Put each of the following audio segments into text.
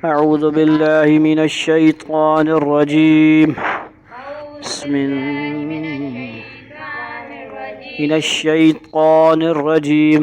أعوذ بالله من الشيطان الرجيم. بسم الله من الشيطان الرجيم.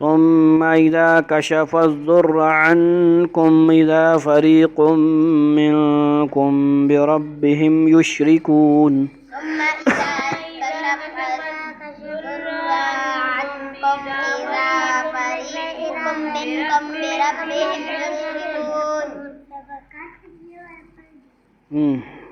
ثم إذا كشف الضر عنكم إذا فريق منكم بربهم يشركون. ثم إذا كشف الضر عنكم إذا فريق منكم بربهم يشركون.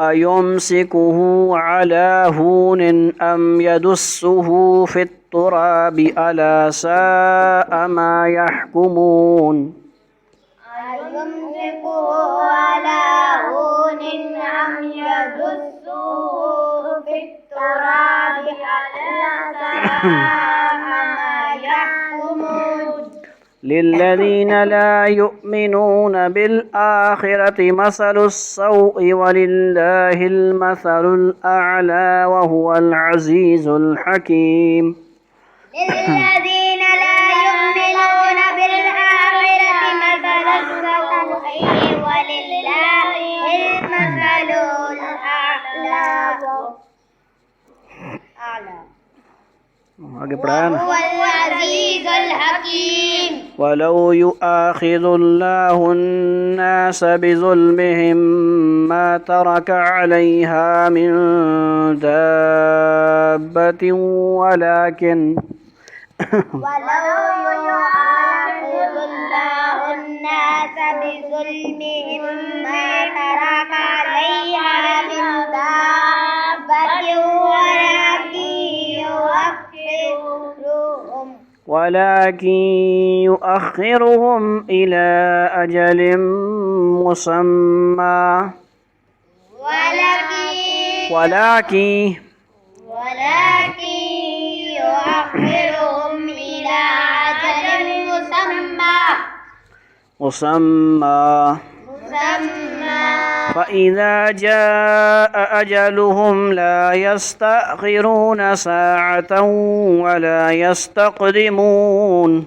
أيمسكه على هون أم يدسه في التراب ألا ساء ما يحكمون أيمسكه على هون أم يدسه في التراب ألا ساء ما يحكمون للذين لا يؤمنون بالآخرة مثل السوء ولله المثل الأعلى وهو العزيز الحكيم للذين لا يؤمنون بالآخرة مثل السوء ولله المثل الأعلى وهو العزيز الحكيم ولو يؤاخذ الله الناس بظلمهم ما ترك عليها من دابة ولكن ولو يؤاخذ الله الناس بظلمهم ما ترك عليها من دابة ولكن يؤخرهم إلى أجل مسمى ولكن يؤخرهم إلى أجل مسمى فإذا جاء أجلهم لا يستأخرون ساعة ولا يستقدمون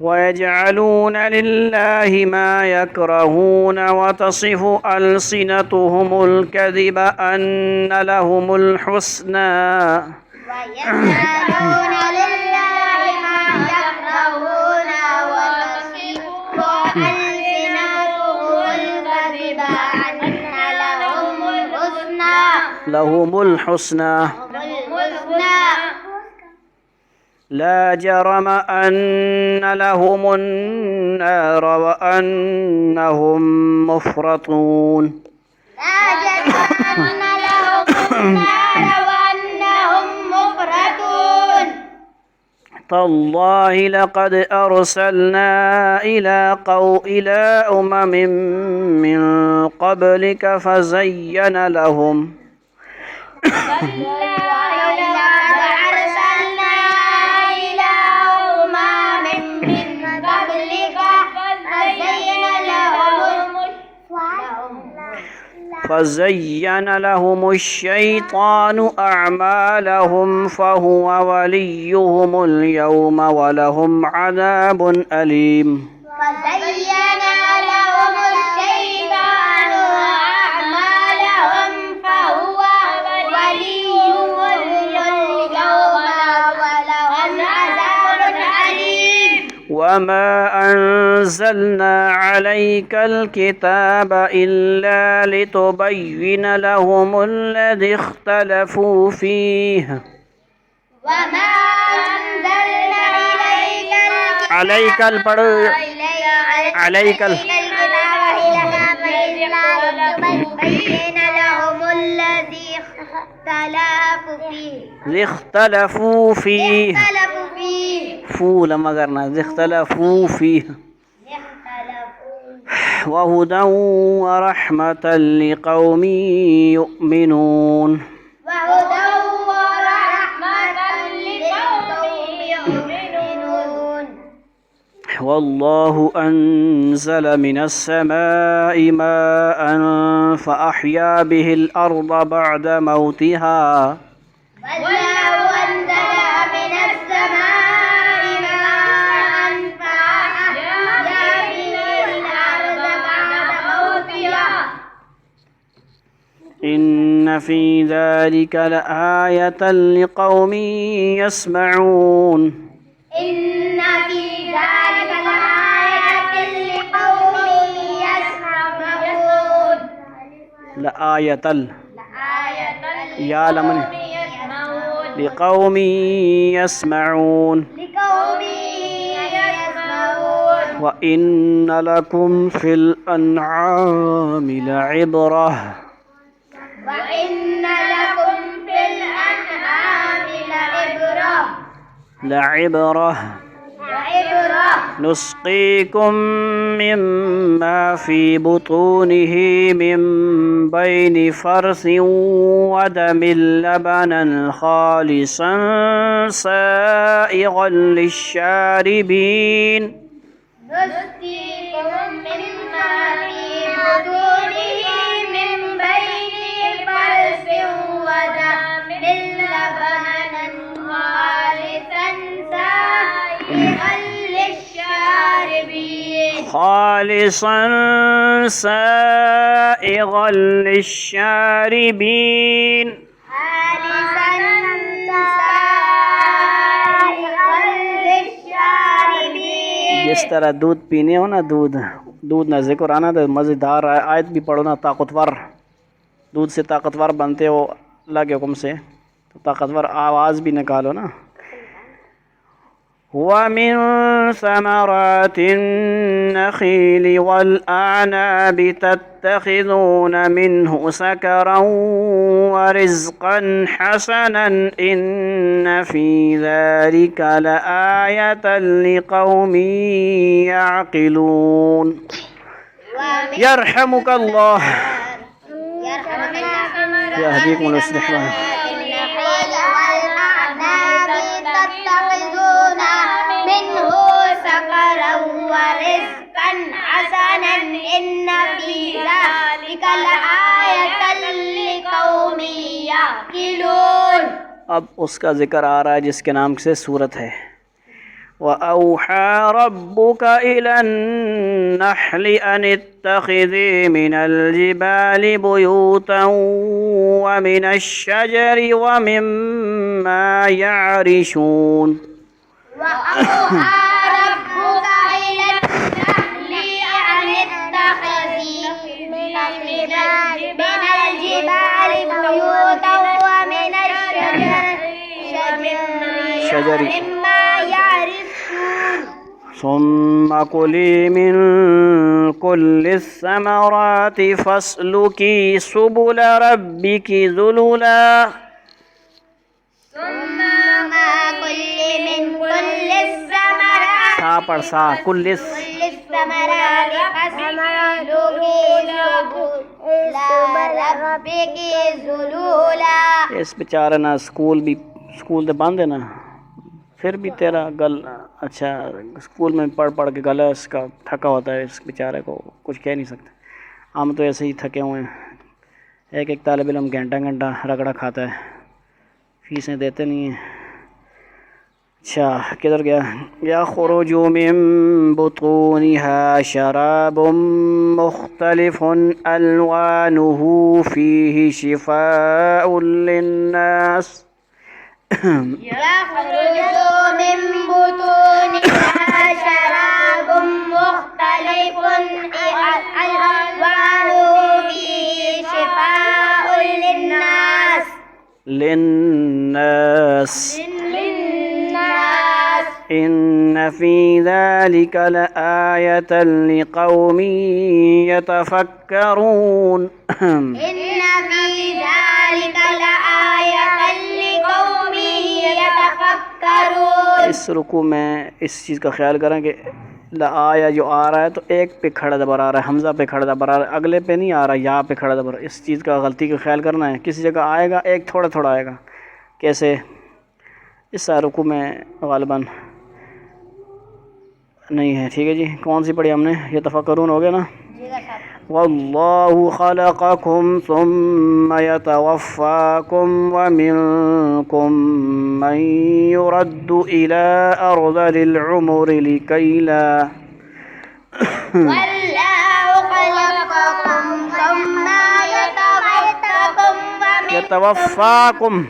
ويجعلون لله ما يكرهون وتصف ألسنتهم الكذب أن لهم الحسنى ويجعلون لله ما يكرهون وتصف ألسنتهم الكذب أن لهم الحسنى لا جرم أن لهم النار وأنهم مفرطون تالله لقد أرسلنا إلى أمم من قبلك فزين لهم فزين لهم الشيطان أعمالهم فهو وليهم اليوم ولهم عذاب أليم فزين لهم الشيطان أعمالهم فهو وليهم اليوم ولهم عذاب أليم وما أنزلنا عليك الكتاب إلا لتبين لهم الذي اختلفوا فيه وما أنزلنا عليك الكتاب لتبين لهم الذي اختلفوا فيه فو لما قرنا اختلفوا فيه وهدى ورحمة لقوم يؤمنون والله أنزل من السماء ماء فأحيا به الأرض بعد موتها إن في ذلك لآية لقوم يسمعون إن في ذلك لآية لقوم يسمعون لآية يعلمون لقوم يسمعون لقوم يسمعون وإن لكم في الأنعام لعبرة وإن لكم في الأنعام لعبرة لعبرة نسقيكم مما في بطونه من بين فرث ودم لبنا خالصا سائغا للشاربين نسقيكم مما في بطونه من بين فرث ودم لبنا خالصا سائغا للشاربين خالصا سائغا للشاربين خالصا سائغا للشاربين جس طرح دودھ پینے ہو نا دودھ نہ ذکر آنا تو مزیدار آیت بھی پڑھو نا طاقتور دودھ سے طاقتور بنتے ہو اللہ کے حکم سے تو طاقتور آواز بھی نکالو نا وَمِن ثَمَرَاتِ النَّخِيلِ وَالْأَعْنَابِ تَتَّخِذُونَ مِنْهُ سَكَرًا وَرِزْقًا حَسَنًا إِنَّ فِي ذَلِكَ لَآيَةً لِقَوْمٍ يَعْقِلُونَ يرحمك الله يهديكم ويصلح بالكم تتخذون منه سكرا ورزقا حسنا إن في ذلك لآية لقوم يعقلون اب اس کا ذکر آ رہا ہے جس کے نام سے سورت ہے وَأَوْحَى رَبُّكَ إِلَى النَّحْلِ أَنِ اتَّخِذِي مِنَ الْجِبَالِ بُيُوتًا وَمِنَ الشَّجَرِ وَمِمَّا يَعْرِشُونَ وأوحى ربك إلى النحل أن اتخذي من الجبال بيوتا ومن الشجر مما يعرشون ثم كلي من كل الثمرات فاسلكي سبل ربك ذللا ثم كل من كل الثمرات سا پڑھ سا کل الثمرات فاسلكي سبل ربك ذللا اس بیچارے نا اسکول تو بند ہے نا پھر بھی تیرا گل اچھا اسکول میں پڑھ کے گلا اس کا تھکا ہوتا ہے اس بیچارے کو کچھ کہہ نہیں سکتے ہم تو ایسے ہی تھکے ہوئے ہیں ایک طالب علم گھنٹہ رگڑا کھاتا ہے فیسیں دیتے نہیں ہیں اچھا کدھر گیا یخرج من بطونها شراب مختلف الوانه فيه شفاء للناس يخرج من بطونها شراب مختلف ألوانه فيه شفاء للناس إن في ذلك لآية لقوم يتفكرون إن في ذلك لآية لقوم يتفكرون اس رکوع میں اس چیز کا خیال کریں کہ لآیہ جو آ رہا ہے تو ایک پہ کھڑا زبر آ رہا ہے حمزہ پہ کھڑا زبر آ رہا ہے اگلے پہ نہیں آ رہا یا پہ کھڑا زبر اس چیز کا غلطی کا خیال کرنا ہے کسی جگہ آئے گا ایک تھوڑا تھوڑا آئے گا کیسے اس رکوع میں غالباً نہیں ہے ٹھیک ہے جی کون سی پڑھی ہم نے یہ تفکرون ہو گیا نا واللہ خلقکم ثم یتوفاکم ومنکم من يرد الى ارذل العمر لكي لا والله خلقكم ثم يتوفاكم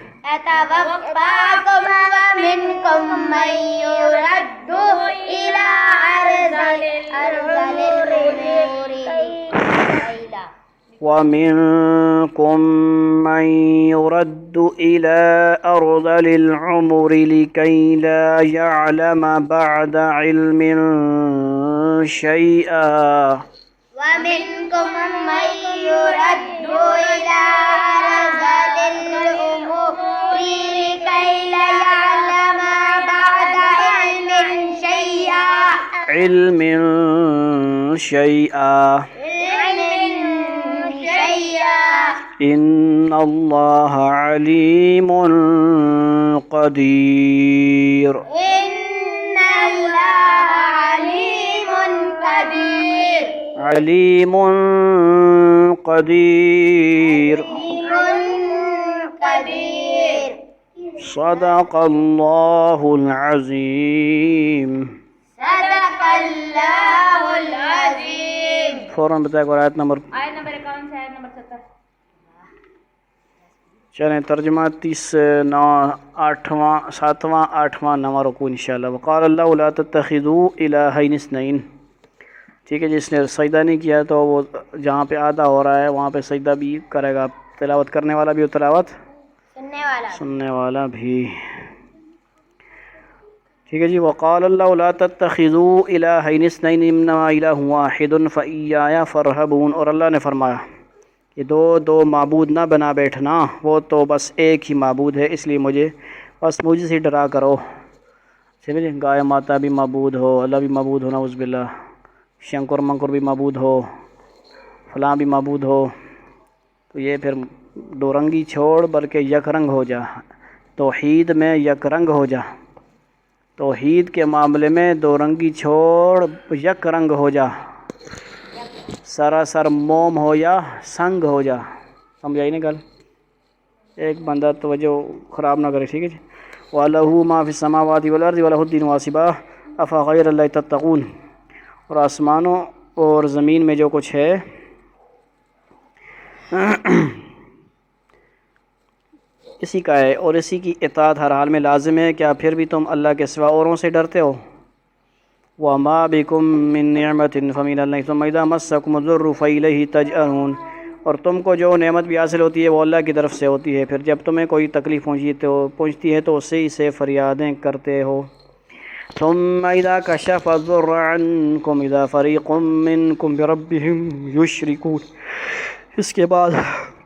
ومنكم من يرد إلى أرذل العمر ومنكم من يرد إلى أرذل العمر لكي لا يعلم بعد علم شيئا ومنكم من يرد إلى أرذل العمر لكي لا يعلم بعد علم شيئا إن الله عليم قدير. إن الله عليم قدير. عليم قدير. قدير. صدق الله العظيم. صدق اللہ العظیم. فوراً بتائے کو آیت نمبر 51 سے آیت نمبر 70. چلیں ترجمہ 7واں 8واں 9واں رکوع انشاءاللہ. وقال اللہ لا تتخذوا الہین اثنین. ٹھیک ہے، جس نے سجدہ نہیں کیا تو وہ جہاں پہ آدھا ہو رہا ہے وہاں پہ سجدہ بھی کرے گا، تلاوت کرنے والا بھی اور تلاوت سننے والا بھی. ٹھیک ہے جی. وقال اللہ لا تتخذوا الہین اثنین انما الہ واحد فایایا فارہبون. اور اللہ نے فرمایا کہ دو معبود نہ بنا بیٹھنا، وہ تو بس ایک ہی معبود ہے، اس لیے بس مجھے سے ڈرا کرو. سمجھے، گائے ماتا بھی معبود ہو، اللہ بھی معبود ہو، نعوذ باللہ، شنکر منکر بھی معبود ہو، فلاں بھی معبود ہو، تو یہ پھر دو رنگی چھوڑ بلکہ یک رنگ ہو جا. توحید میں یک رنگ ہو جا، توحید کے معاملے میں دو رنگی چھوڑ یک رنگ ہو جا، سراسر موم ہو یا سنگ ہو جا. سمجھ آئی نا گل؟ ایک بندہ توجہ خراب نہ کرے. ٹھیک ہے جی. وَلَهُ مَا فِي السَّمَاوَاتِ وَالْأَرْضِ وَلَهُ الدِّينُ وَاصِبًا أَفَغَيْرَ اللَّهِ تَتَّقُونَ. اور آسمانوں اور زمین میں جو کچھ ہے اسی کا ہے اور اسی کی اطاعت ہر حال میں لازم ہے. کیا پھر بھی تم اللہ کے سوا اوروں سے ڈرتے ہو؟ وَمَا بِكُم مِّن نِّعْمَةٍ فَمِنَ اللَّهِ ثُمَّ إِذَا مَسَّكُمُ الضُّرُّ فَإِلَيْهِ تَجْأَرُونَ. اور تم کو جو نعمت بھی حاصل ہوتی ہے وہ اللہ کی طرف سے ہوتی ہے، پھر جب تمہیں کوئی تکلیف پہنچتی ہے تو اسی سے فریادیں کرتے ہو. ثُمَّ إِذَا كَشَفَ الضُّرَّ عَنكُمْ إِذَا فَرِيقٌ مِّنكُمْ بِرَبِّهِمْ يُشْرِكُونَ. اس کے بعد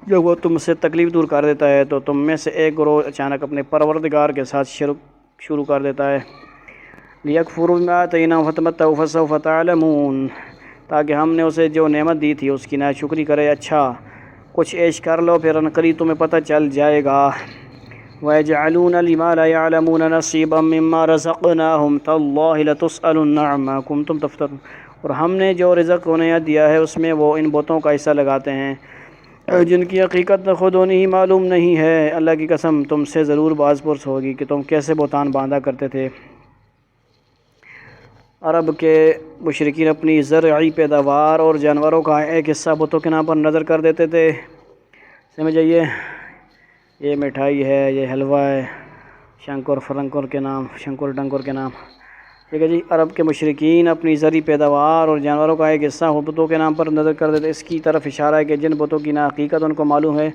جب وہ تم سے تکلیف دور کر دیتا ہے تو تم میں سے ایک گروہ اچانک اپنے پروردگار کے ساتھ شروع کر دیتا ہے. لِيَكْفُرُوا بِمَا آتَيْنَاهُمْ فَتَمَتَّعُوا فَسَوْفَ تَعْلَمُونَ. تاکہ ہم نے اسے جو نعمت دی تھی اس کی ناشکری کرے. اچھا کچھ عیش کر لو پھر قریب تمہیں پتہ چل جائے گا. وَيَجْعَلُونَ لِمَا لَا يَعْلَمُونَ نَصِيبًا مِّمَّا رَزَقْنَاهُمْ تَاللَّهِ لَتُسْأَلُنَّ عَمَّا كُنتُمْ تَفْتَرُونَ. اور ہم نے جو رزق انہیں دیا ہے اس میں وہ ان بتوں کا حصہ لگاتے ہیں جن کی حقیقت خود انہیں ہی معلوم نہیں ہے. اللہ کی قسم تم سے ضرور باز پرس ہوگی کہ تم کیسے بہتان باندھا کرتے تھے. عرب کے مشرکین اپنی زرعی پیداوار اور جانوروں کا ایک حصہ بتوں کے نام پر نظر کر دیتے تھے. سمجھ آئیے، یہ مٹھائی ہے، یہ حلوہ ہے، شنکر فرنکر کے نام، شنکر ڈنکر کے نام. ٹھیک ہے جی. عرب کے مشرکین اپنی زرعی پیداوار اور جانوروں کا ایک حصہ بتوں کے نام پر نظر کر دیتے. اس کی طرف اشارہ ہے کہ جن بتوں کی نہ حقیقت ان کو معلوم ہے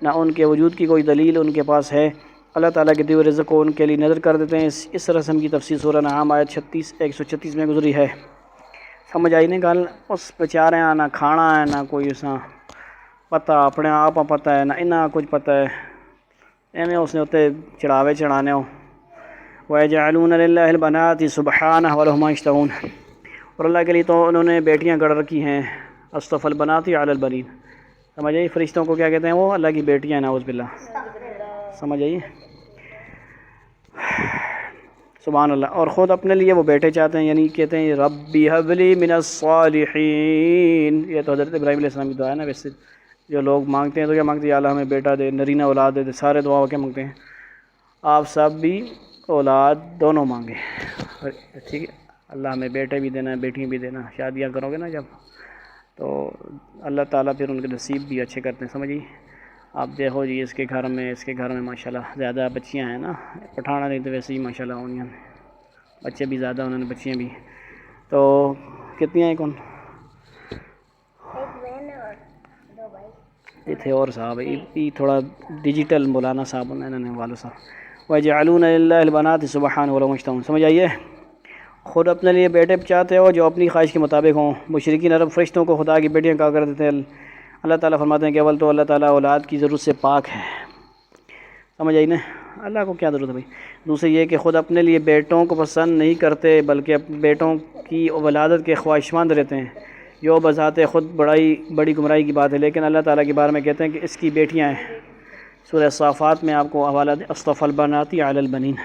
نہ ان کے وجود کی کوئی دلیل ان کے پاس ہے، اللہ تعالیٰ کے دیے رزق کو ان کے لیے نظر کر دیتے ہیں. اس رسم کی تفصیل سورہ انعام آیت 136 میں گزری ہے. سمجھ آئی نہیں گل؟ اس بیچارے نہ کھانا ہے نہ کوئی اساں پتہ اپنے آپ پتہ ہے نہ انہاں کچھ پتہ ہے، ایویں اس نے اتنے چڑھاوے چڑھانے ہو. وَيَجْعَلُونَ لِلَّهِ الْبَنَاتِ سُبْحَانَهُ وَلَهُمْ مَا يَشْتَهُونَ. اور اللہ کے لیے تو انہوں نے بیٹیاں گڑھ رکھی ہیں. اصطفى البنات علی البنین. سمجھ آئی؟ فرشتوں کو کیا کہتے ہیں؟ وہ اللہ کی بیٹیاں ہیں، نعوذ باللہ. سمجھ آئیے؟ سبحان اللہ. اور خود اپنے لیے وہ بیٹے چاہتے ہیں، یعنی کہتے ہیں ربی هب لی من الصالحین. یہ تو حضرت ابراہیم علیہ السلام کی دعا ہے نا. ویسے جو لوگ مانگتے ہیں تو کیا مانگتے ہیں؟ یا اللہ ہمیں بیٹا دے، نرینہ اولاد دے. سارے دعا کیا مانگتے ہیں؟ آپ سب بھی اولاد دونوں مانگے. ٹھیک ہے، اللہ ہمیں بیٹے بھی دینا، بیٹیاں بھی دینا. شادیاں کرو گے نا جب تو اللہ تعالیٰ پھر ان کے نصیب بھی اچھے کرتے ہیں. سمجھیے، آپ دیکھو جی اس کے گھر میں ماشاءاللہ زیادہ بچیاں ہیں نا. پٹھانا نہیں تو ویسے ہی ماشاءاللہ ہونی ہیں، بچے بھی زیادہ انہوں نے، بچیاں بھی. تو کتنی ہیں کون؟ ایک بہن اور دو بھائی. یہ تھے اور صاحب یہ تھوڑا ڈیجیٹل مولانا صاحب انہوں نے والد صاحب وَيَجْعَلُونَ لِلَّهِ الْبَنَاتِ سُبْحَانَهُ وَلَهُمْ يَشْتَهُونَ سمجھ آئیے. خود اپنے لیے بیٹے چاہتے ہو جو اپنی خواہش کے مطابق ہوں. مشرکین عرب فرشتوں کو خدا کی بیٹیاں کہا کرتے تھے. اللہ تعالیٰ فرماتے ہیں کہ اول تو اللہ تعالیٰ اولاد کی ضرورت سے پاک ہے. سمجھ آئی نا, اللہ کو کیا ضرورت ہے بھائی. دوسرے یہ کہ خود اپنے لیے بیٹوں کو پسند نہیں کرتے بلکہ بیٹوں کی ولادت کے خواہشمند رہتے ہیں, جو بذات خود بڑی گمراہی کی بات ہے. لیکن اللہ تعالیٰ کے بارے میں کہتے ہیں کہ اس کی بیٹیاں ہیں. سورہ صافات میں آپ کو حوالہ دے اصطفى البنات علی البنین.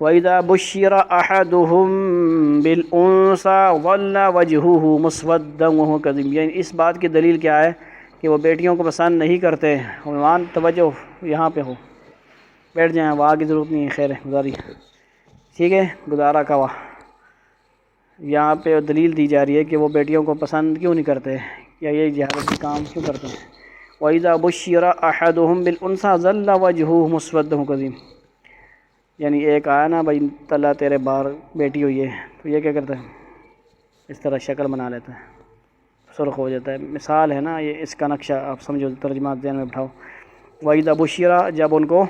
وَإِذَا بُشِّرَ أَحَدُهُم بِالْأُنثىٰ ظَلَّ وَجْهُهُ مُسْوَدًّا وَهُوَ كَظِيمٌ. یعنی اس بات کی دلیل کیا ہے کہ وہ بیٹیوں کو پسند نہیں کرتے. عنوان توجہ یہاں پہ ہو, بیٹھ جائیں, واہ کی ضرورت نہیں ہے, خیر ہے گزاری, ٹھیک ہے, گزارا کا واہ. یہاں پہ دلیل دی جا رہی ہے کہ وہ بیٹیوں کو پسند کیوں نہیں کرتے, یا یہ جہالت کا کام کیوں کرتے ہیں. وَإِذَا بُشِّرَ أَحَدُهُم بِالْأُنثىٰ ظَلَّ وَجْهُهُ مُسْوَدًّا وَهُوَ كَظِيمٌ. یعنی ایک آیا نا بھائی اللہ تیرے بار بیٹی ہوئی ہے, تو یہ کیا کرتا ہے, اس طرح شکل بنا لیتا ہے, سرخ ہو جاتا ہے. مثال ہے نا یہ, اس کا نقشہ آپ سمجھو, ترجمہ ذہن میں بٹھاؤ. وَإِذَا بُشِّرَ جب ان کو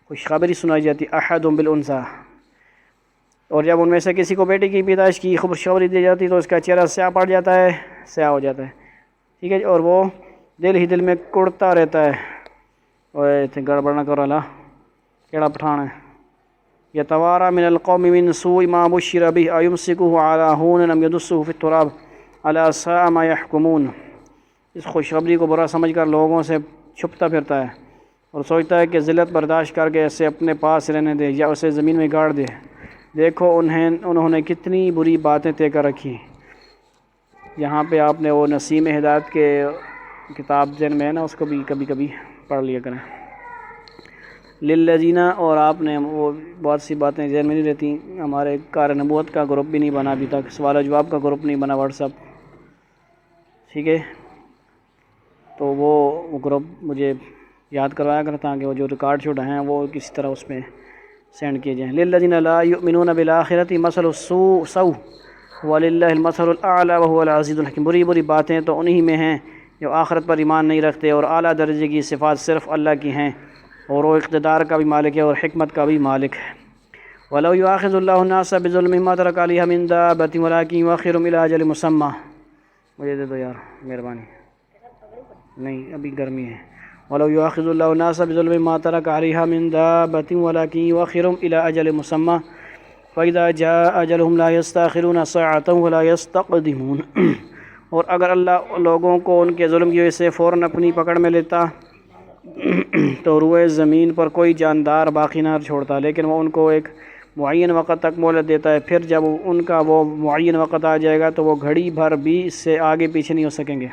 خوشخبری سنائی جاتی, أَحَدٌ بِالْأُنثىٰ, اور جب ان میں سے کسی کو بیٹی کی پیدائش کی خوشخبری دی جاتی تو اس کا چہرہ سیاہ پڑ جاتا ہے, سیاہ ہو جاتا ہے, ٹھیک ہے, اور وہ دل ہی دل میں کڑتا رہتا ہے. اوے گڑبڑ نہ کرو, اللہ کیڑا پٹھان ہے. یتوارا من القوم من سوء ما بشر به ایمسکه علی ہون ام یدسه فی التراب الا ساء ما یحکمون. اس خوشخبری کو برا سمجھ کر لوگوں سے چھپتا پھرتا ہے اور سوچتا ہے کہ ذلت برداشت کر کے اسے اپنے پاس رہنے دے یا اسے زمین میں گاڑ دے. دیکھو انہوں نے کتنی بری باتیں طے کر رکھی. یہاں پہ آپ نے وہ نسیم ہدایت کے کتاب ذہن میں ہے نا, اس کو بھی کبھی کبھی پڑھ لیا کریں. للذین, اور آپ نے وہ بہت سی باتیں ذہن میں نہیں رہتی. ہمارے کار نبوت کا گروپ بھی نہیں بنا ابھی تک, سوال و جواب کا گروپ نہیں بنا واٹس ایپ, ٹھیک ہے, تو وہ گروپ مجھے یاد کروایا کرتا کہ وہ جو ریکارڈ شوٹ ہیں وہ کسی طرح اس میں سینڈ کیے جائیں. للذین لا یؤمنون بالآخرۃ مثل السوء وللہ المثل الاعلی وهو العزیز الحکیم. بری باتیں تو انہی میں ہیں جو آخرت پر ایمان نہیں رکھتے, اور اعلیٰ درجے کی صفات صرف اللہ کی ہیں, اور وہ اقتدار کا بھی مالک ہے اور حکمت کا بھی مالک ہے. وَلَوْ يُؤَاخِذُ اللَّهُ النَّاسَ بِظُلْمِهِمْ مَا تَرَكَ عَلَيْهَا مِن دَابَّةٍ وَلَٰكِن يُؤَخِّرُهُمْ إِلَىٰ أَجَلٍ مُّسَمًّى. مجھے دے دو یار مہربانی, نہیں ابھی گرمی ہے. وَلَوْ يُؤَاخِذُ اللَّهُ النَّاسَ بِظُلْمِهِمْ مَا تَرَكَ عَلَيْهَا مِن دَابَّةٍ وَلَٰكِن يُؤَخِّرُهُمْ إِلَىٰ أَجَلٍ مُّسَمًّى فَإِذَا جَاءَ أَجَلُهُمْ لَا يَسْتَأْخِرُونَ سَاعَةً وَلَا يَسْتَقْدِمُونَ. اور اگر اللہ لوگوں کو ان کے ظلم کی وجہ سے فوراً اپنی پکڑ میں لیتا تو روئے زمین پر کوئی جاندار باقی نہ چھوڑتا, لیکن وہ ان کو ایک معین وقت تک مہلت دیتا ہے. پھر جب ان کا وہ معین وقت آ جائے گا تو وہ گھڑی بھر بھی اس سے آگے پیچھے نہیں ہو سکیں گے.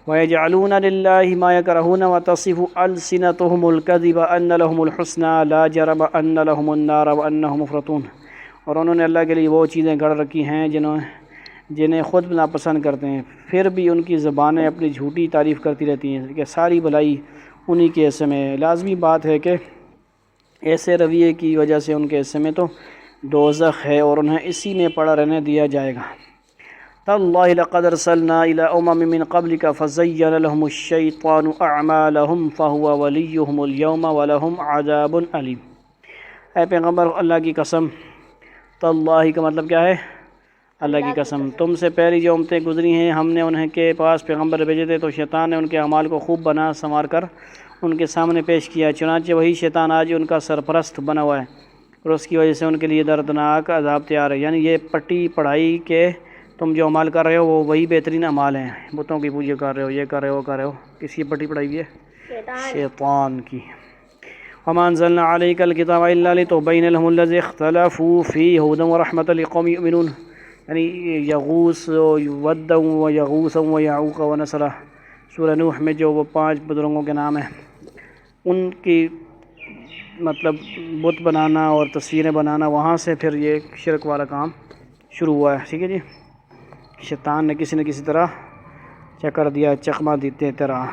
وَيَجْعَلُونَ لِلَّهِ مَا يَكْرَهُونَ وَتَصِفُ أَلْسِنَتُهُمُ الْكَذِبَ أَنَّ لَهُمُ الْحُسْنَىٰ لَا جَرَمَ أَنَّ لَهُمُ النَّارَ وَأَنَّهُمْ مُفْرَطُونَ. اور انہوں نے اللہ کے لیے وہ چیزیں گڑھ رکھی ہیں جنہیں خود ناپسند کرتے ہیں, پھر بھی ان کی زبانیں اپنی جھوٹی تعریف کرتی رہتی ہیں کہ ساری بھلائی انہی کے حصے میں. لازمی بات ہے کہ ایسے رویے کی وجہ سے ان کے حصے میں تو دوزخ ہے اور انہیں اسی میں پڑا رہنے دیا جائے گا. تاللہ لقد ارسلنا الى امم من قبلک فزین لهم الشیطان اعمالهم فهو ولیهم اليوم ولهم عذاب علیم. اے پیغمبر اللہ کی قسم, تاللہ کا مطلب کیا ہے, اللہ کی قسم, تم سے پہلی جو امتیں گزری ہیں ہم نے انہیں کے پاس پیغمبر بھیجے تھے تو شیطان نے ان کے اعمال کو خوب بنا سنوار کر ان کے سامنے پیش کیا. چنانچہ وہی شیطان آج ان کا سرپرست بنا ہوا ہے اور اس کی وجہ سے ان کے لیے دردناک عذاب تیار ہے. یعنی یہ پٹی پڑھائی کے تم جو عمال کر رہے ہو وہ وہی بہترین اعمال ہیں. بتوں کی پوجا کر رہے ہو, یہ کر رہے ہو, وہ کر رہے ہو, کس کی پٹی پڑھائی ہے, شیطان کی. وما انزلنا عليك الكتاب الا لتبين لهم الذي اختلفوا فيه هدى ورحمة لقوم يؤمنون. یعنی یغوث ودا ویغوثا ویعوق ونسرا, سورہ نوح میں جو وہ 5 بزرگوں کے نام ہیں, ان کی مطلب بت بنانا اور تصویریں بنانا, وہاں سے پھر یہ شرک والا کام شروع ہوا ہے. ٹھیک ہے جی, شیطان نے کسی نہ کسی طرح چکر دیا, چکما دیتے طرح.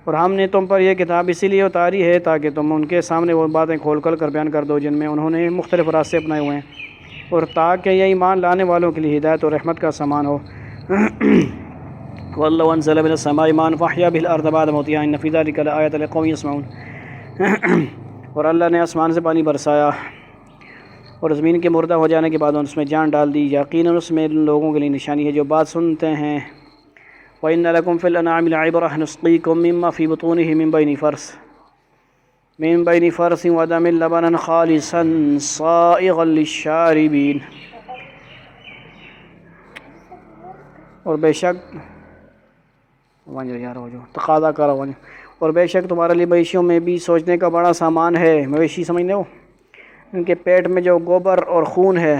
اور ہم نے تم پر یہ کتاب اسی لیے اتاری ہے تاکہ تم ان کے سامنے وہ باتیں کھول کر بیان کر دو جن میں انہوں نے مختلف راستے اپنائے ہوئے ہیں, اور تاکہ یہ ایمان لانے والوں کے لیے ہدایت اور رحمت کا سامان ہو. واللہ انزل من السماء ماء فاحیا به الارض بعد موتها ان فی ذلک لآیۃ لقوم یسمعون. اور اللہ نے آسمان سے پانی برسایا اور زمین کے مردہ ہو جانے کے بعد اس میں جان ڈال دی، یقیناً اس میں ان لوگوں کے لیے نشانی ہے جو بات سنتے ہیں. وَإِنَّ لَكُمْ فِي الْأَنْعَامِ لَعِبْرَةً نُسْقِيكُم مِّمَّا فِي بُطُونِهِ من بين فرث ودم لبنا خالصا صائغا للشاربين. اور بے شک تقاضا کرو اور بے شک تمہارے لیے مویشیوں میں بھی سوچنے کا بڑا سامان ہے. مویشی سمجھتے ہو؟ ان کے پیٹ میں جو گوبر اور خون ہے،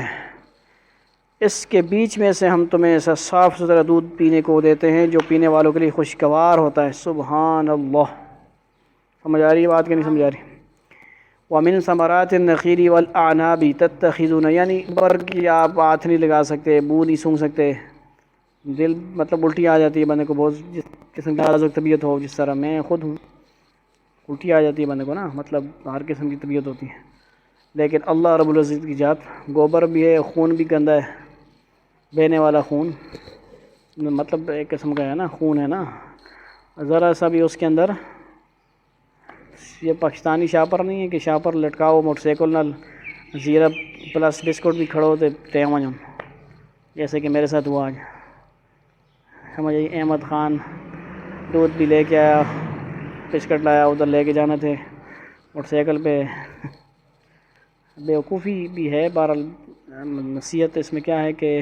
اس کے بیچ میں سے ہم تمہیں ایسا صاف ستھرا دودھ پینے کو دیتے ہیں جو پینے والوں کے لیے خوشگوار ہوتا ہے. سبحان اللہ. سمجھ آ رہی ہے بات کہ نہیں سمجھ آ رہی؟ وَمِن ثَمَرَاتِ النَّخِيلِ وَالْأَعْنَابِ تَتَّخِذُونَ، یعنی برگ کی آپ ہاتھ نہیں لگا سکتے، بو نہیں سونگھ سکتے، دل مطلب الٹی آ جاتی ہے بندے کو، بہت جس قسم کی نازک طبیعت ہو، جس طرح میں خود ہوں، الٹی آ جاتی ہے بندے کو نا، مطلب ہر قسم کی طبیعت ہوتی ہے. لیکن اللہ رب العزت کی ذات، گوبر بھی ہے، خون بھی گندا ہے، بہنے والا خون، مطلب ایک قسم کا ہے نا، خون ہے نا، ذرا سا بھی اس کے اندر، یہ پاکستانی شاپر نہیں ہے کہ شاپر لٹکاؤ موٹر سائیکل نال زیرہ پلس بسکٹ بھی کھڑو تے ٹیم جیسے کہ میرے ساتھ ہوا آج. سمجھ آئی؟ احمد خان دودھ بھی لے کے آیا، بسکٹ لایا، ادھر لے کے جانا تھے موٹر سائیکل پہ. بیوقوفی بھی ہے. بہرحال نصیحت اس میں کیا ہے کہ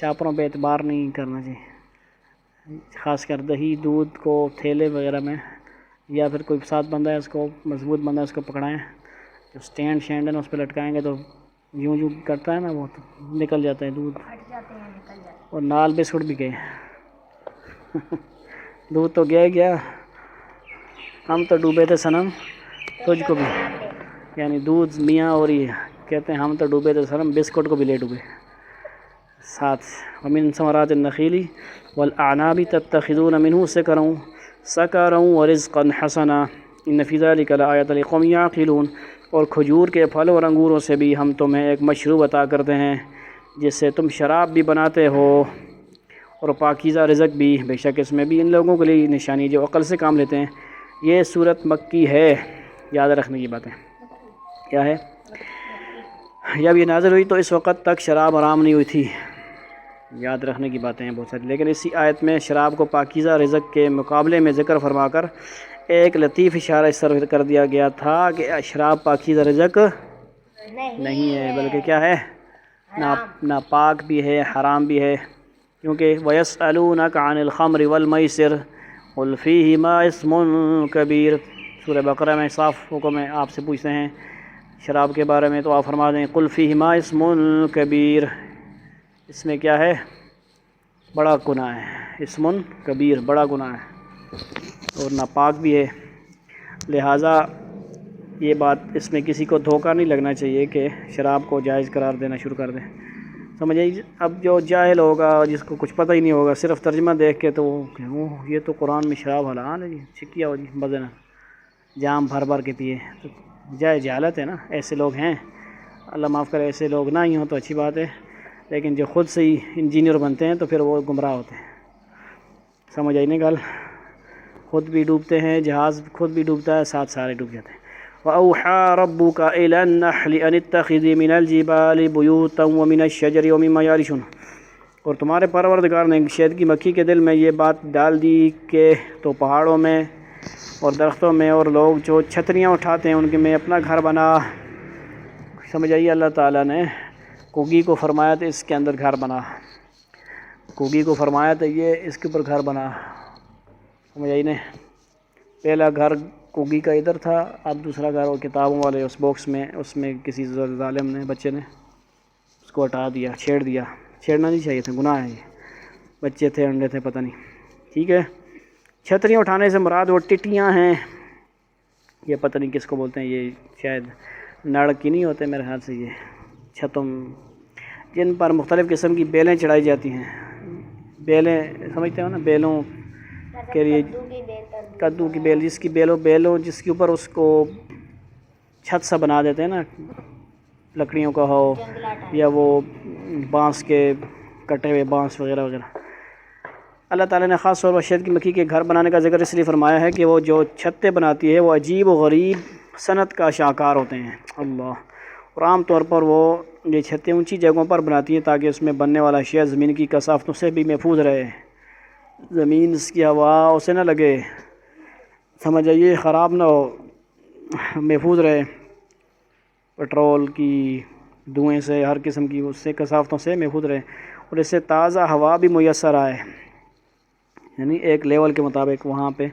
شاپروں پہ اعتبار نہیں کرنا چاہیے، خاص کر دہی دودھ کو تھیلے وغیرہ میں، یا پھر کوئی ساتھ بندہ ہے اس کو مضبوط بندہ ہے اس کو پکڑائیں، جو سٹینڈ شینڈ ہے نا اس پہ لٹکائیں گے تو یوں یوں کرتا ہے نا وہ تو نکل جاتا ہے دودھ. اور نال بسکٹ بھی گئے. دودھ تو گیا، ہم تو ڈوبے تھے صنم تجھ کو بھی، یعنی دودھ میاں اور یہ کہتے ہیں ہم تو ڈوبے تھے صنم، بسکٹ کو بھی لے ڈوبے ساتھ. وَمِن ثَمَرَاتِ النَّخِيلِ وَالْأَعْنَابِ تَتَّخِذُونَ مِنْهُ سَكَرًا وَرِزْقًا حَسَنًا إِنَّ فِي ذَلِكَ لَآيَةً لِقَوْمٍ يَعْقِلُونَ. اور کھجور کے پھل اور انگوروں سے بھی ہم تمہیں ایک مشروب عطا کرتے ہیں جس سے تم شراب بھی بناتے ہو، اور پاکیزہ رزق بھی، بے شک اس میں بھی ان لوگوں کے لیے نشانی جو عقل سے کام لیتے ہیں. یہ صورت مکی ہے، یاد رکھنے کی بات ہے. کیا ہے؟ جب یہ نازل ہوئی تو اس وقت تک شراب حرام نہیں ہوئی تھی. یاد رکھنے کی باتیں ہیں بہت ساری، لیکن اسی آیت میں شراب کو پاکیزہ رزق کے مقابلے میں ذکر فرما کر ایک لطیف اشارہ اس طرح کر دیا گیا تھا کہ شراب پاکیزہ رزق نہیں ہے، بلکہ کیا ہے؟ ناپاک بھی ہے، حرام بھی ہے. کیونکہ وَيَسْأَلُونَكَ عَنِ الْخَمْرِ وَالْمَيْسِرِ قُلْ فِيهِمَا اسْمٌ كَبِيرٌ. سورہ بقرہ میں صاف حکم ہے، آپ سے پوچھتے ہیں شراب کے بارے میں تو آپ فرما دیں قُلْ فِيهِمَا اسْمٌ كَبِيرٌ، اس میں کیا ہے؟ بڑا گناہ ہے. اسم کبیر، بڑا گناہ ہے اور ناپاک بھی ہے. لہٰذا یہ بات اس میں کسی کو دھوکہ نہیں لگنا چاہیے کہ شراب کو جائز قرار دینا شروع کر دیں. سمجھے؟ اب جو جاہل ہوگا، جس کو کچھ پتہ ہی نہیں ہوگا، صرف ترجمہ دیکھ کے تو یہ تو قرآن میں شراب حلال ہے جی، چھکیا ہو جی مزے نہ جام بھر بھر کے پیے، تو جہالت ہے نا. ایسے لوگ ہیں، اللہ معاف کرے، ایسے لوگ نہ ہی ہوں تو اچھی بات ہے، لیکن جو خود سے ہی انجینئر بنتے ہیں تو پھر وہ گمراہ ہوتے ہیں. سمجھ آئی نہیں گل؟ خود بھی ڈوبتے ہیں، جہاز خود بھی ڈوبتا ہے، ساتھ سارے ڈوب جاتے ہیں. وَأَوْحَى رَبُّكَ إِلَى النَّحْلِ أَنِ اتَّخِذِي مِنَ الْجِبَالِ بُيُوتًا وَمِنَ الشَّجَرِ وَمِمَّا يَعْرِشُونَ. اور تمہارے پروردگار نے شہد کی مکھی کے دل میں یہ بات ڈال دی کہ تو پہاڑوں میں اور درختوں میں اور لوگ جو چھتریاں اٹھاتے ہیں ان کے میں اپنا گھر بنا. سمجھ آئیے؟ اللہ تعالیٰ نے کوگی کو فرمایا تھا اس کے اندر گھر بنا، کوگی کو فرمایا تھا یہ اس کے اوپر گھر بنا. سمجھ آئی نے؟ پہلا گھر کوگی کا ادھر تھا، اب دوسرا گھر وہ کتابوں والے اس باکس میں، اس میں کسی ظالم نے، بچے نے اس کو ہٹا دیا، چھیڑ دیا. چھیڑنا نہیں چاہیے تھا، گناہ ہے یہ. بچے تھے، انڈے تھے، پتہ نہیں. ٹھیک ہے؟ چھتریاں اٹھانے سے مراد وہ ٹٹیاں ہیں، یہ پتہ نہیں کس کو بولتے ہیں، یہ شاید نڑ کی نہیں ہوتے میرے خیال سے، یہ چھتوں جن پر مختلف قسم کی بیلیں چڑھائی جاتی ہیں. بیلیں سمجھتے ہو نا؟ بیلوں کے لیے کدو کی بیل، جس کی بیلوں جس کے اوپر اس کو چھت سا بنا دیتے ہیں نا، لکڑیوں کا ہو یا وہ بانس کے کٹے ہوئے بانس وغیرہ وغیرہ. اللہ تعالیٰ نے خاص طور پر شہد کی مکھی کے گھر بنانے کا ذکر اس لیے فرمایا ہے کہ وہ جو چھتیں بناتی ہے وہ عجیب و غریب صنعت کا شاہکار ہوتے ہیں اللہ، اور عام طور پر وہ یہ چھتیں اونچی جگہوں پر بناتی ہیں تاکہ اس میں بننے والا شہد زمین کی کثافتوں سے بھی محفوظ رہے، زمین اس کی ہوا اسے نہ لگے، سمجھ آئیے، خراب نہ ہو، محفوظ رہے پٹرول کی دھوئیں سے، ہر قسم کی اس سے کثافتوں سے محفوظ رہے، اور اس سے تازہ ہوا بھی میسر آئے، یعنی ایک لیول کے مطابق وہاں پہ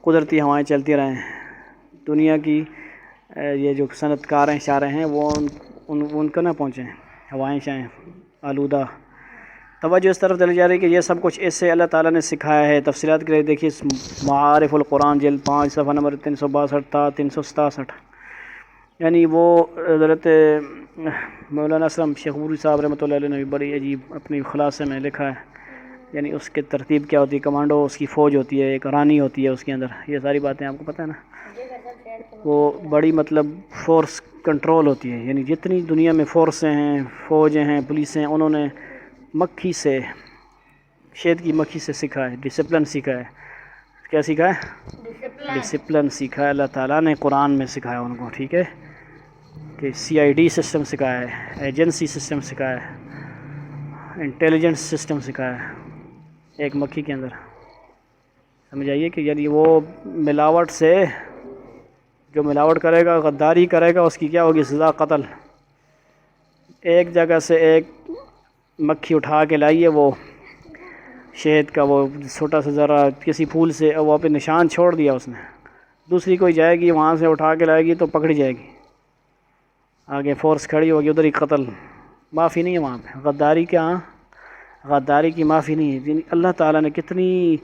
قدرتی ہوائیں چلتی رہیں۔ دنیا کی یہ جو صنعت کاریں اشارے ہیں وہ ان کا نہ پہنچیں، ہوائیں شائیں آلودہ۔ توجہ اس طرف دلی جا رہی ہے کہ یہ سب کچھ اس سے اللہ تعالیٰ نے سکھایا ہے۔ تفصیلات کے لیے دیکھیے معارف القرآن جلد 5 صفحہ نمبر 362 تا 367، یعنی وہ حضرت مولانا اسلم شیخ پوری صاحب رحمۃ اللہ علیہ نے بھی بڑی عجیب اپنی خلاصے میں لکھا ہے، یعنی اس کے ترتیب کیا ہوتی ہے، کمانڈو اس کی فوج ہوتی ہے، ایک رانی ہوتی ہے اس کے اندر، یہ ساری باتیں آپ کو پتہ ہے نا، وہ بڑی مطلب فورس کنٹرول ہوتی ہے، یعنی جتنی دنیا میں فورسیں ہیں، فوجیں ہیں، پولیسیں، انہوں نے مکھی سے، شہد کی مکھی سے سیکھا ہے، ڈسپلن سیکھا ہے۔ کیا سیکھا ہے؟ ڈسپلن سیکھا ہے، اللہ تعالیٰ نے قرآن میں سکھایا ان کو، ٹھیک ہے، کہ CID سسٹم سکھایا ہے، ایجنسی سسٹم سکھایا ہے، انٹیلیجنس سسٹم سکھایا ہے ایک مکھی کے اندر، سمجھ آئیے کہ یعنی وہ ملاوٹ سے، جو ملاوٹ کرے گا، غداری کرے گا، اس کی کیا ہوگی سزا؟ قتل۔ ایک جگہ سے ایک مکھی اٹھا کے لائیے وہ شہد کا، وہ چھوٹا سا ذرا کسی پھول سے وہاں پہ نشان چھوڑ دیا اس نے، دوسری کوئی جائے گی وہاں سے اٹھا کے لائے گی تو پکڑی جائے گی، آگے فورس کھڑی ہوگی، ادھر ہی قتل، معافی نہیں ہے وہاں پہ، غداری کیا، غداری کی معافی نہیں ہے۔ اللہ تعالیٰ نے کتنی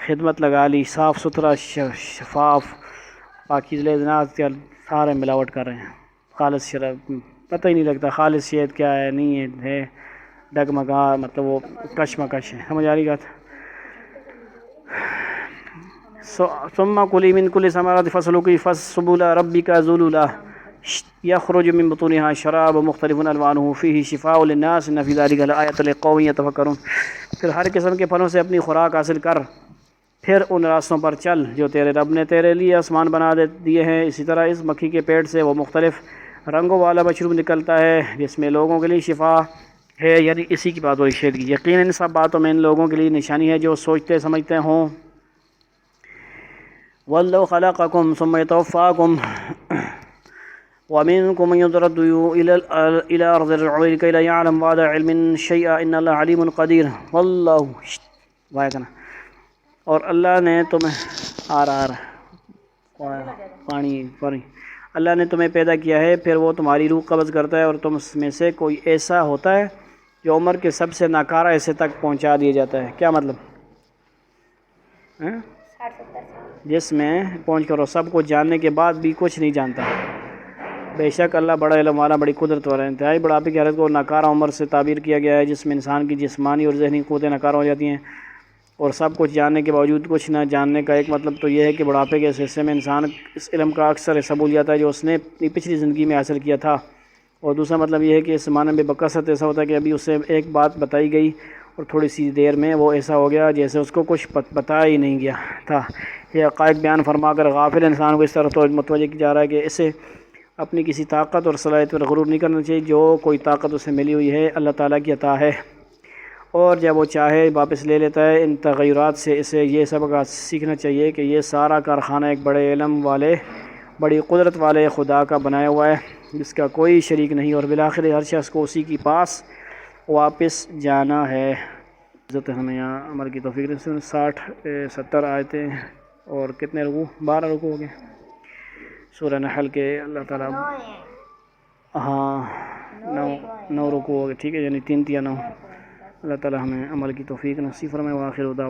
خدمت لگا لی، صاف ستھرا شفاف پاکیزہ جنات کے، سارے ملاوٹ کر رہے ہیں، خالص شراب پتہ ہی نہیں لگتا خالص شہد کیا ہے، نہیں ہے ڈگمگا، مطلب وہ کشمکش ہے، سمجھ آ رہی بات؟ ثم کلی من کل ثمرات فسلکی سبل ربک ذللا یخرج من بطونها شراب مختلف الوانه فیہ شفاء للناس ان فی ذلک لآیۃ لقوم یتفکرون۔ پھر ہر قسم کے پھلوں سے اپنی خوراک حاصل کر، پھر ان راستوں پر چل جو تیرے رب نے تیرے لیے آسمان بنا دیے ہیں، اسی طرح اس مکھی کے پیٹ سے وہ مختلف رنگوں والا مشروب نکلتا ہے جس میں لوگوں کے لیے شفا ہے، یعنی اسی کی بات ہو رہی شہد کی۔ یقیناً ان سب باتوں میں ان لوگوں کے لیے نشانی ہے جو سوچتے سمجھتے ہوں۔ وَاللَّهُ خَلَقَكُمْ ثُمَّ يَتَوَفَّاكُمْ وَمِنكُم مَّن يُرَدُّ إِلَى أَرْذِلِ الْعُمُرِ كَيْ لَا يَعْلَمَ بَعْدَ عِلْمٍ شَيْئًا إِنَّ اللَّهَ عَلِيمٌ قَدِيرٌ وَاللَّهُ وائے اور اللہ نے تمہیں پانی اللہ نے تمہیں پیدا کیا ہے، پھر وہ تمہاری روح قبض کرتا ہے، اور تم میں سے کوئی ایسا ہوتا ہے جو عمر کے سب سے ناکارہ حصے تک پہنچا دیا جاتا ہے۔ کیا مطلب؟ جس میں پہنچ کر وہ سب کو جاننے کے بعد بھی کچھ نہیں جانتا۔ بے شک اللہ بڑا علم والا، بڑی قدرت والا۔ انتہائی بڑھاپے کی حالت کو ناکارہ عمر سے تعبیر کیا گیا ہے جس میں انسان کی جسمانی اور ذہنی قوتیں ناکارہ ہو جاتی ہیں، اور سب کچھ جاننے کے باوجود کچھ نہ جاننے کا ایک مطلب تو یہ ہے کہ بڑھاپے کے اس حصے میں انسان اس علم کا اکثر حصہ بھول جاتا ہے جو اس نے اپنی پچھلی زندگی میں حاصل کیا تھا، اور دوسرا مطلب یہ ہے کہ اس زمانے میں بکثرت ایسا ہوتا ہے کہ ابھی اسے ایک بات بتائی گئی اور تھوڑی سی دیر میں وہ ایسا ہو گیا جیسے اس کو کچھ بتایا ہی نہیں گیا تھا۔ یہ حقائق بیان فرما کر غافل انسان کو اس طرح متوجہ کیا جا رہا ہے کہ اسے اپنی کسی طاقت اور صلاحیت پر غرور نہیں کرنا چاہیے، جو کوئی طاقت اسے ملی ہوئی ہے اللہ تعالیٰ کی عطا ہے، اور جب وہ چاہے واپس لے لیتا ہے۔ ان تغیرات سے اسے یہ سبق سیکھنا چاہیے کہ یہ سارا کارخانہ ایک بڑے علم والے، بڑی قدرت والے خدا کا بنایا ہوا ہے جس کا کوئی شریک نہیں، اور بالآخر ہر شخص کو اسی کے پاس واپس جانا ہے۔ عزت ہمیں یہاں عمل کی توفیق دے۔ 60-70 آیتیں اور کتنے رکوع؟ 12 رکوع ہو گئے سورہ نحل کے۔ اللہ تعالیٰ ہاں 9 رکوع ہو گئے، ٹھیک ہے، یعنی 3 یا 9۔ اللہ تعالیٰ ہمیں عمل کی توفیق نصیب فرمائے۔ وآخر دعوانا